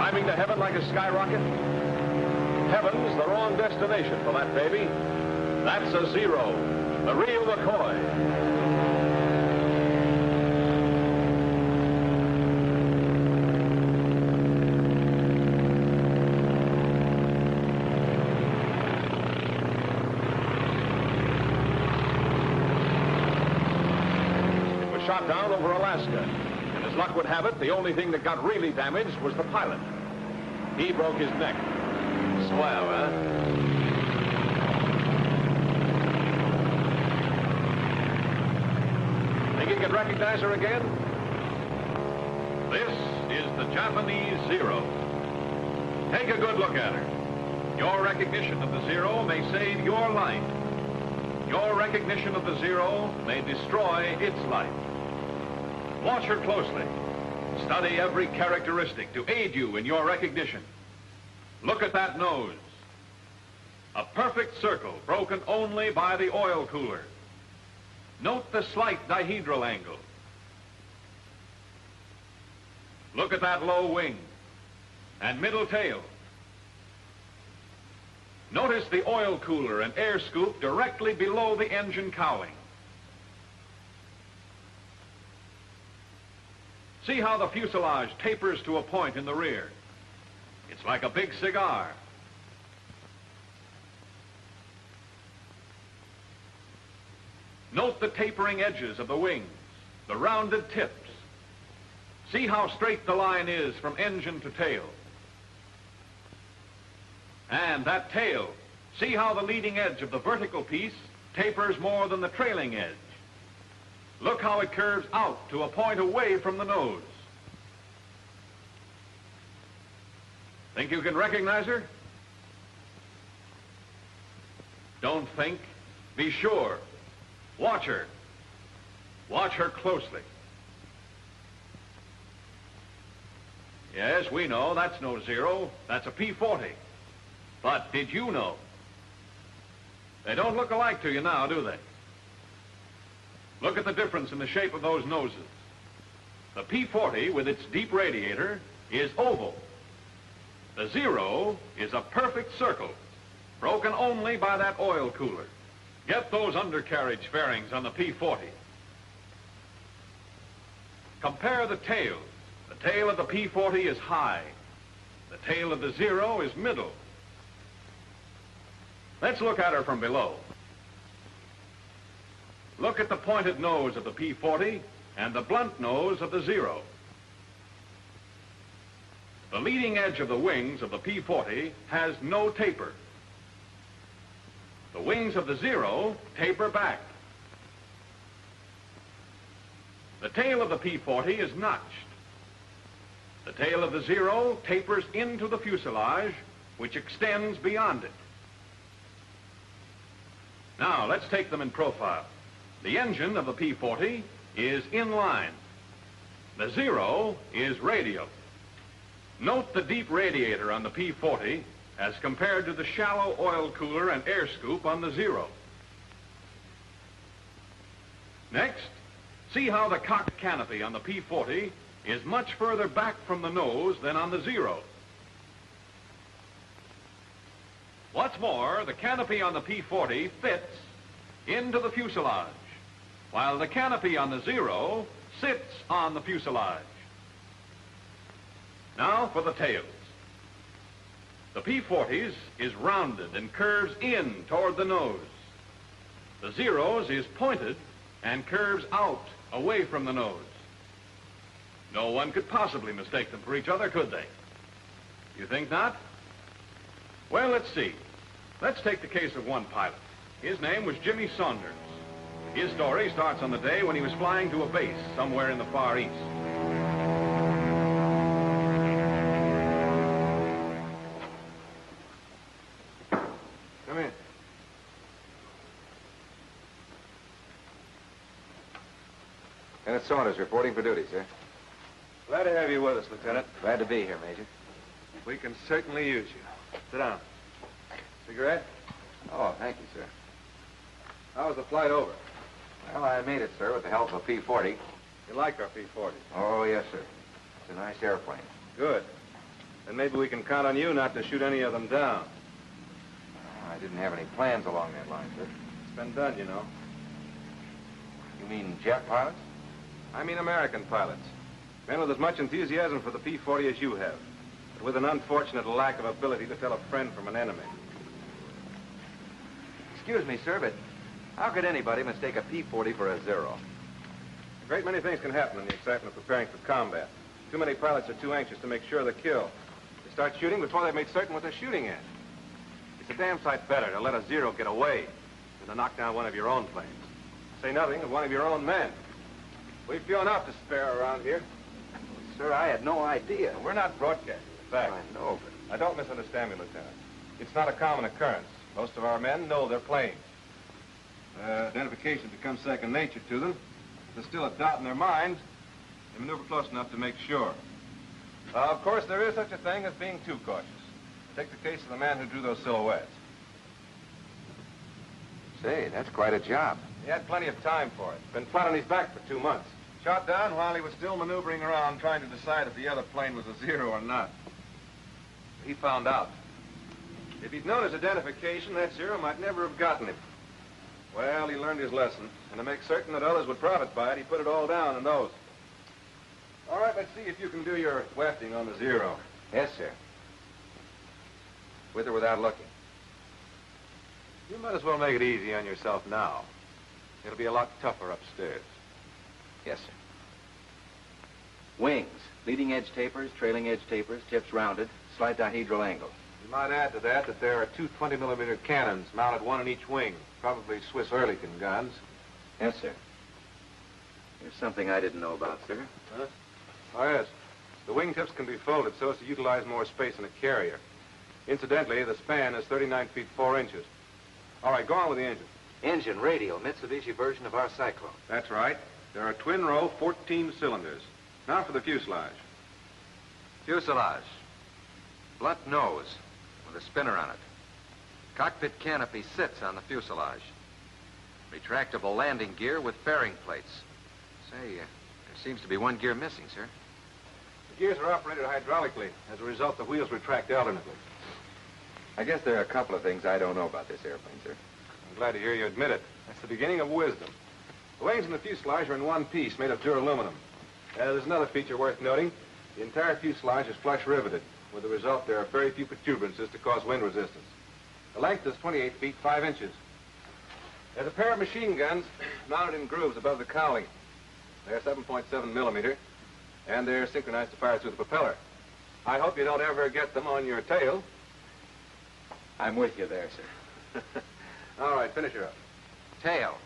Climbing to heaven like a skyrocket? Heaven's the wrong destination for that baby. That's a Zero, the real McCoy. It was shot down over Alaska. And as luck would have it, the only thing that got really damaged was the pilot. He broke his neck. Swell, huh? Think you can recognize her again? This is the Japanese Zero. Take a good look at her. Your recognition of the Zero may save your life. Your recognition of the Zero may destroy its life. Watch her closely. Study every characteristic to aid you in your recognition. Look at that nose. A perfect circle broken only by the oil cooler. Note the slight dihedral angle. Look at that low wing and middle tail. Notice the oil cooler and air scoop directly below the engine cowling. See how the fuselage tapers to a point in the rear. It's like a big cigar. Note the tapering edges of the wings, the rounded tips. See how straight the line is from engine to tail. And that tail, see how the leading edge of the vertical piece tapers more than the trailing edge. Look how it curves out to a point away from the nose. Think you can recognize her? Don't think. Be sure. Watch her. Watch her closely. Yes, we know that's no Zero. That's a P-40. But did you know? They don't look alike to you now, do they? Look at the difference in the shape of those noses. The P-40, with its deep radiator, is oval. The Zero is a perfect circle, broken only by that oil cooler. Get those undercarriage fairings on the P-40. Compare the tails. The tail of the P-40 is high. The tail of the Zero is middle. Let's look at her from below. Look at the pointed nose of the P-40 and the blunt nose of the Zero. The leading edge of the wings of the P-40 has no taper. The wings of the Zero taper back. The tail of the P-40 is notched. The tail of the Zero tapers into the fuselage, which extends beyond it. Now, let's take them in profile. The engine of the P-40 is inline. The Zero is radial. Note the deep radiator on the P-40 as compared to the shallow oil cooler and air scoop on the Zero. Next, see how the cockpit canopy on the P-40 is much further back from the nose than on the Zero. What's more, the canopy on the P-40 fits into the fuselage, while the canopy on the Zero sits on the fuselage. Now for the tails. The P-40's is rounded and curves in toward the nose. The Zero's is pointed and curves out away from the nose. No one could possibly mistake them for each other, could they? You think not? Well, let's see. Let's take the case of one pilot. His name was Jimmy Saunders. His story starts on the day when he was flying to a base somewhere in the Far East. Come in. Lieutenant Saunders reporting for duty, sir. Glad to have you with us, Lieutenant. Glad to be here, Major. We can certainly use you. Sit down. Cigarette? Oh, thank you, sir. How was the flight over? Well, I made it, sir, with the help of a P-40. You like our P-40? Oh, yes, sir. It's a nice airplane. Good. Then maybe we can count on you not to shoot any of them down. I didn't have any plans along that line, sir. It's been done, you know. You mean jet pilots? I mean American pilots. Men with as much enthusiasm for the P-40 as you have, but with an unfortunate lack of ability to tell a friend from an enemy. Excuse me, sir, but how could anybody mistake a P-40 for a Zero? A great many things can happen in the excitement of preparing for combat. Too many pilots are too anxious to make sure of the kill. They start shooting before they've made certain what they're shooting at. It's a damn sight better to let a Zero get away than to knock down one of your own planes. Say nothing of one of your own men. We've few enough to spare around here. Sir, I had no idea. We're not broadcasting the fact. I know, but... Now, don't misunderstand me, Lieutenant. It's not a common occurrence. Most of our men know their planes. Identification becomes second nature to them. If there's still a doubt in their minds, they maneuver close enough to make sure. Of course, there is such a thing as being too cautious. Take the case of the man who drew those silhouettes. Say, that's quite a job. He had plenty of time for it. Been flat on his back for 2 months. Shot down while he was still maneuvering around trying to decide if the other plane was a Zero or not. He found out. If he'd known his identification, that Zero might never have gotten him. Well, he learned his lesson, and to make certain that others would profit by it, he put it all down in those. All right, let's see if you can do your wafting on the Zero. Yes, sir. With or without looking? You might as well make it easy on yourself now. It'll be a lot tougher upstairs. Yes, sir. Wings, leading edge tapers, trailing edge tapers, tips rounded, slight dihedral angle. You might add to that that there are two 20-millimeter cannons mounted one in each wing, probably Swiss Ehrlichen guns. Yes, sir. There's something I didn't know about, sir. Huh? Oh, yes. The wingtips can be folded so as to utilize more space in a carrier. Incidentally, the span is 39 feet 4 inches. All right, go on with the engine. Engine, radial, Mitsubishi version of our Cyclone. That's right. There are twin-row 14 cylinders. Now for the fuselage. Fuselage. Blunt nose with a spinner on it. Cockpit canopy sits on the fuselage. Retractable landing gear with fairing plates. Say, there seems to be one gear missing, sir. The gears are operated hydraulically. As a result, the wheels retract alternately. I guess there are a couple of things I don't know about this airplane, sir. I'm glad to hear you admit it. That's the beginning of wisdom. The wings and the fuselage are in one piece, made of duraluminum. There's another feature worth noting. The entire fuselage is flush riveted. With the result, there are very few protuberances to cause wind resistance. The length is 28 feet 5 inches. There's a pair of machine guns mounted in grooves above the cowling. They're 7.7 millimeter, and they're synchronized to fire through the propeller. I hope you don't ever get them on your tail. I'm with you there, sir. All right, finish her up. Tail.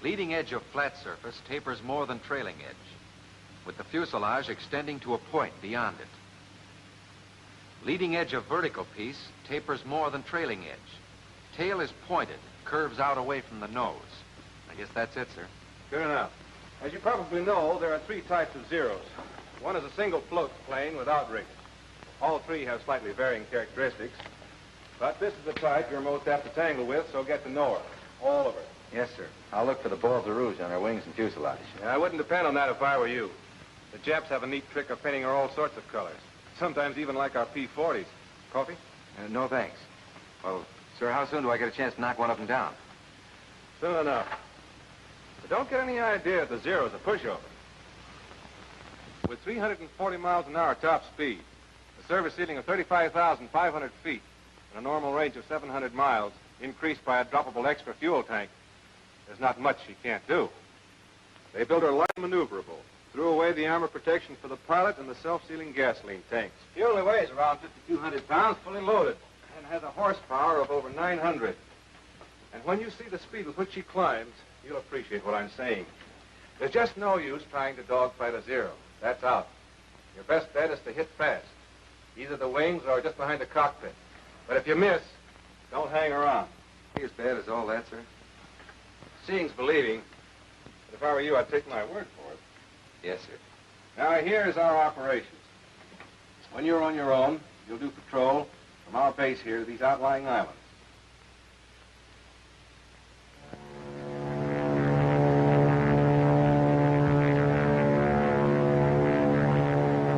Leading edge of flat surface tapers more than trailing edge, with the fuselage extending to a point beyond it. Leading edge of vertical piece tapers more than trailing edge. Tail is pointed, curves out away from the nose. I guess that's it, sir. Good enough. As you probably know, there are 3 types of Zeros. One is a single float plane without rigging. All 3 have slightly varying characteristics. But this is the type you're most apt to tangle with, so get to know her. All of her. Yes, sir. I'll look for the balls of rouge on our wings and fuselage. Yeah, I wouldn't depend on that if I were you. The Japs have a neat trick of painting her all sorts of colors. Sometimes even like our P-40s. Coffee? No, thanks. Well, sir, how soon do I get a chance to knock one of them down? Soon enough. But don't get any idea that the Zero's a pushover. With 340 miles an hour top speed, a service ceiling of 35,500 feet, and a normal range of 700 miles, increased by a droppable extra fuel tank, there's not much she can't do. They built her light and maneuverable, threw away the armor protection for the pilot and the self-sealing gasoline tanks. She only weighs around 5,200 pounds, fully loaded, and has a horsepower of over 900. And when you see the speed with which she climbs, you'll appreciate what I'm saying. There's just no use trying to dogfight a Zero. That's out. Your best bet is to hit fast, either the wings or just behind the cockpit. But if you miss, don't hang around. As bad as all that, sir? Seeing's believing. But if I were you, I'd take my word for it. Yes, sir. Now, here's our operations. When you're on your own, you'll do patrol from our base here to these outlying islands.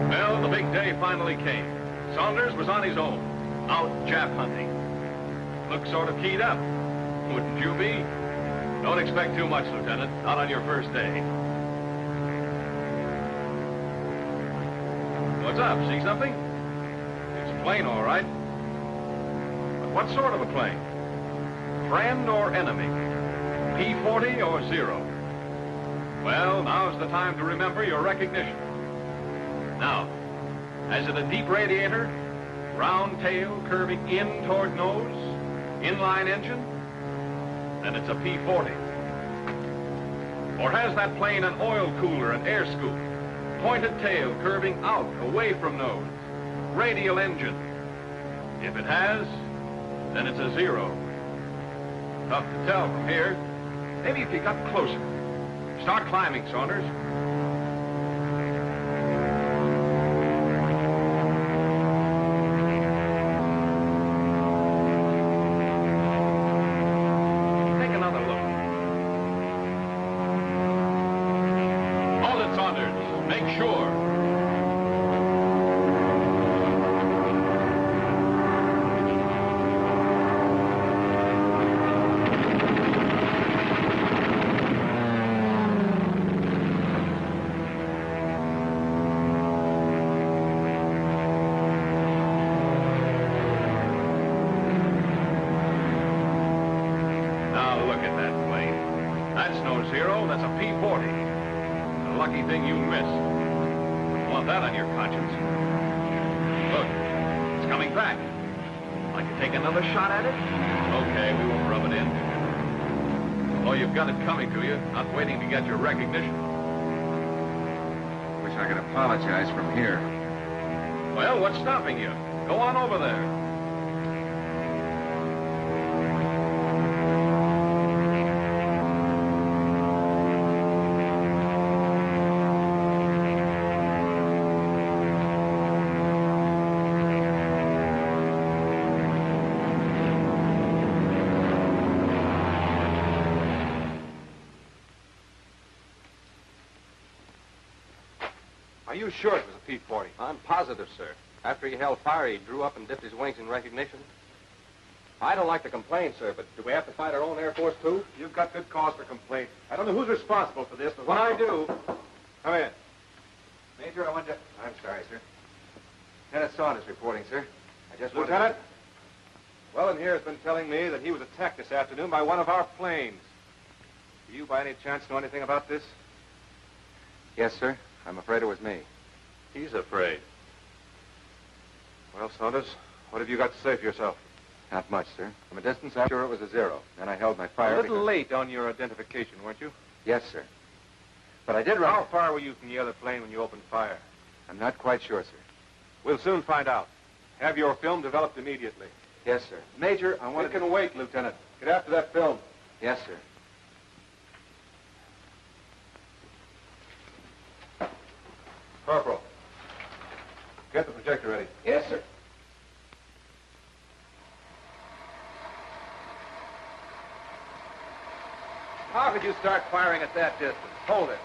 Well, the big day finally came. Saunders was on his own, out Jap hunting. Looked sort of keyed up. Wouldn't you be? Don't expect too much, Lieutenant. Not on your first day. What's up? See something? It's a plane, all right. But what sort of a plane? Friend or enemy? P-40 or Zero? Well, now's the time to remember your recognition. Now, has it a deep radiator? Round tail curving in toward nose? Inline engine? Then it's a P-40. Or has that plane an oil cooler and air scoop? Pointed tail curving out, away from nose? Radial engine? If it has, then it's a Zero. Tough to tell from here. Maybe if you got closer. Start climbing, Saunders. Take another look. Hold it, Saunders. Make sure. Zero, that's a P-40. A lucky thing you missed. Wouldn't want that on your conscience. Look, it's coming back. Like to take another shot at it? Okay, we won't rub it in. Oh, you've got it coming to you, not waiting to get your recognition. Wish I could apologize from here. Well, what's stopping you? Go on over there. Are you sure it was a P-40? I'm positive, sir. After he held fire, he drew up and dipped his wings in recognition. I don't like to complain, sir, but do we have to fight our own Air Force, too? You've got good cause for complaint. I don't know who's responsible for this, but when I do... Come in. Major, I want to... I'm sorry, sir. Lieutenant Saunders reporting, sir. I just wanted Lieutenant? Wellen here has been telling me that he was attacked this afternoon by one of our planes. Do you by any chance know anything about this? Yes, sir. I'm afraid it was me. He's afraid. Well, Saunders, what have you got to say for yourself? Not much, sir. From a distance, I'm sure it was a Zero. Then I held my fire. A little late on your identification, weren't you? Yes, sir. But I did run... How far were you from the other plane when you opened fire? I'm not quite sure, sir. We'll soon find out. Have your film developed immediately. Yes, sir. Major, I want It can wait, Lieutenant. Get after that film. Yes, sir. Corporal, get the projector ready. Yes, sir. How could you start firing at that distance? Hold it.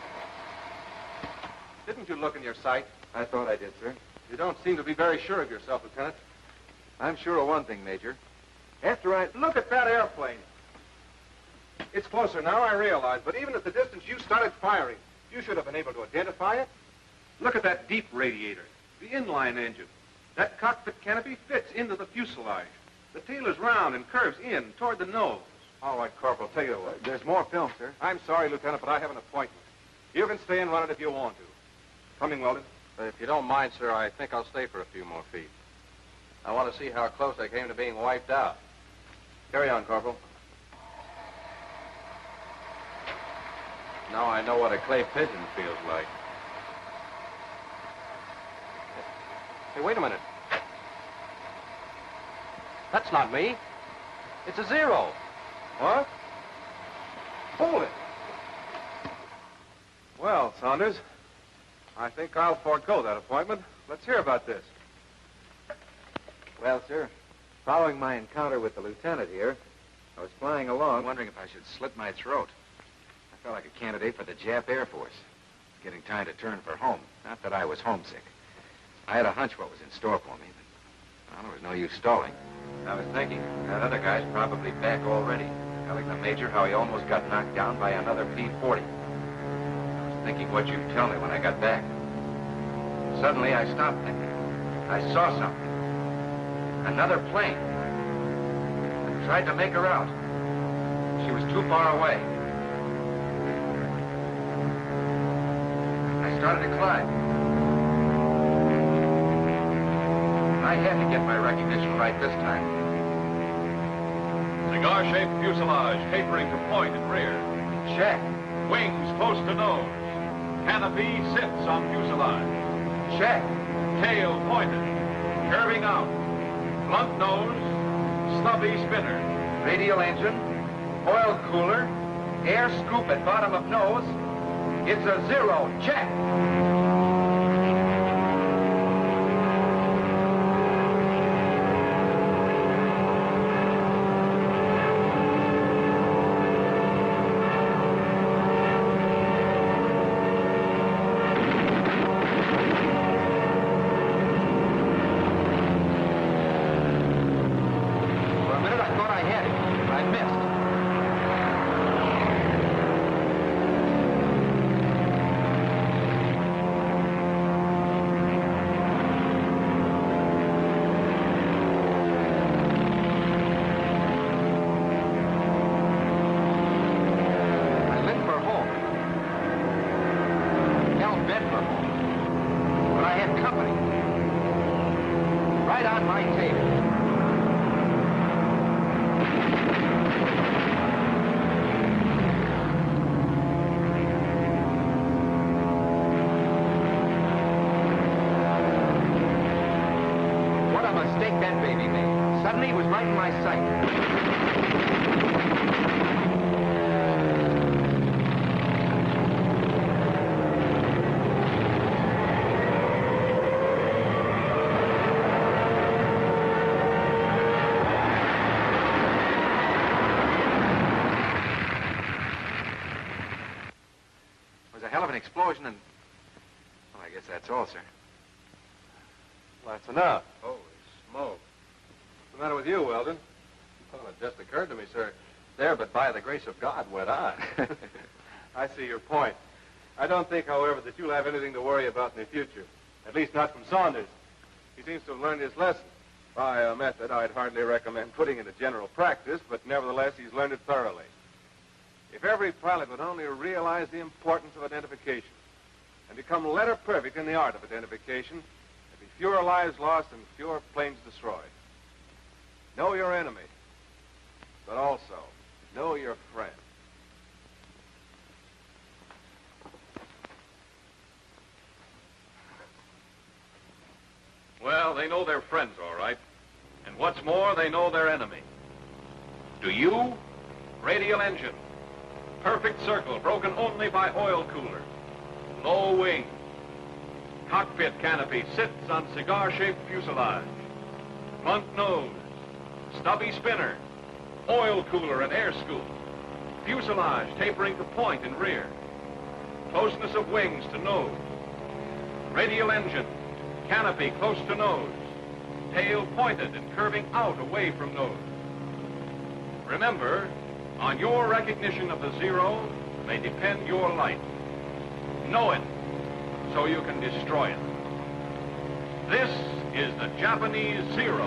Didn't you look in your sight? I thought I did, sir. You don't seem to be very sure of yourself, Lieutenant. I'm sure of one thing, Major. After I... Look at that airplane. It's closer now, I realize, but even at the distance you started firing, you should have been able to identify it. Look at that deep radiator, the inline engine. That cockpit canopy fits into the fuselage. The tail is round and curves in toward the nose. All right, Corporal, take it away. There's more film, sir. I'm sorry, Lieutenant, but I have an appointment. You can stay and run it if you want to. Coming, Weldon. If you don't mind, sir, I think I'll stay for a few more feet. I want to see how close I came to being wiped out. Carry on, Corporal. Now I know what a clay pigeon feels like. Hey, wait a minute. That's not me. It's a Zero. What? Hold it. Well, Saunders, I think I'll forego that appointment. Let's hear about this. Well, sir, following my encounter with the lieutenant here, I was flying along... I'm wondering if I should slit my throat. I felt like a candidate for the Jap Air Force. Getting time to turn for home. Not that I was homesick. I had a hunch what was in store for me, but well, there was no use stalling. I was thinking, that other guy's probably back already, telling the Major how he almost got knocked down by another P-40. I was thinking what you'd tell me when I got back. Suddenly, I stopped thinking. I saw something. Another plane. I tried to make her out. She was too far away. I started to climb. I had to get my recognition right this time. Cigar-shaped fuselage tapering to point and rear. Check. Wings close to nose. Canopy sits on fuselage. Check. Tail pointed. Curving out. Blunt nose. Stubby spinner. Radial engine. Oil cooler. Air scoop at bottom of nose. It's a 0. Check. Explosion and... Well, I guess that's all, sir. Well, that's enough. Holy smoke. What's the matter with you, Weldon? Well, it just occurred to me, sir. There, but by the grace of God, went on. I see your point. I don't think, however, that you'll have anything to worry about in the future. At least not from Saunders. He seems to have learned his lesson. By a method I'd hardly recommend putting into general practice, but nevertheless, he's learned it thoroughly. If every pilot would only realize the importance of identification and become letter perfect in the art of identification, there'd be fewer lives lost and fewer planes destroyed. Know your enemy, but also know your friend. Well, they know their friends, all right. And what's more, they know their enemy. Do you? Radial engine. Perfect circle, broken only by oil cooler. Low wing. Cockpit canopy sits on cigar-shaped fuselage. Blunt nose. Stubby spinner. Oil cooler and air scoop. Fuselage tapering to point and rear. Closeness of wings to nose. Radial engine. Canopy close to nose. Tail pointed and curving out away from nose. Remember, on your recognition of the 0 may depend your life. Know it so you can destroy it. This is the Japanese 0.